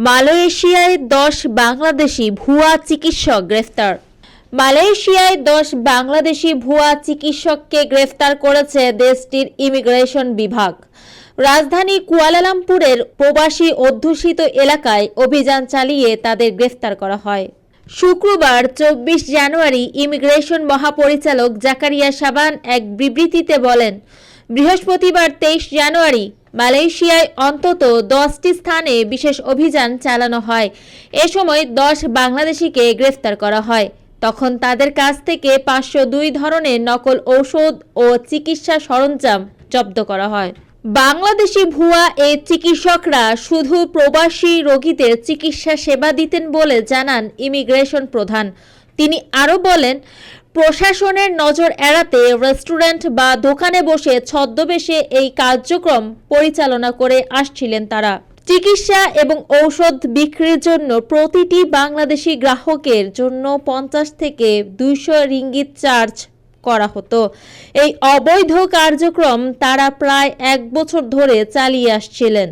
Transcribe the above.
মালয়েশিয়ায় 10 বাংলাদেশি ভুয়া চিকিৎসক গ্রেফতার। মালয়েশিয়ায় 10 বাংলাদেশি ভুয়া চিকিৎসককে গ্রেফতার করেছে দেশটির ইমিগ্রেশন বিভাগ। রাজধানী কুয়ালালামপুরের প্রবাসী অধ্যুষিত এলাকায় অভিযান চালিয়ে তাদের গ্রেফতার করা হয়। শুক্রবার 24 জানুয়ারি ইমিগ্রেশন মহাপরিচালক জাকারিয়া শাবান এক বিবৃতিতে বলেন, বৃহস্পতিবার 23 জানুয়ারি মালয়েশিয়ায় অন্তত 10টি স্থানে বিশেষ অভিযান চালানো হয়। এ সময় 10 বাংলাদেশিকে গ্রেফতার করা হয়। তখন তাদের কাছ থেকে 502 ধরনের নকল ঔষধ ও চিকিৎসা সরঞ্জাম জব্দ করা হয়। বাংলাদেশি ভুয়া এই চিকিৎসকরা শুধু প্রবাসী রোগীদের চিকিৎসা সেবা দিতেন বলে জানান ইমিগ্রেশন প্রধান। তিনি আরও বলেন, প্রশাসনের নজর এড়াতে রেস্টুরেন্ট বা দোকানে বসে ছদ্মবেশে এই কার্যক্রম পরিচালনা করে আসছিলেন তারা। চিকিৎসা এবং ঔষধ বিক্রির জন্য প্রতিটি বাংলাদেশি গ্রাহকের জন্য 50 থেকে 200 রিঙ্গিত চার্জ করা হতো। এই অবৈধ কার্যক্রম তারা প্রায় 1 বছর ধরে চালিয়ে আসছিলেন।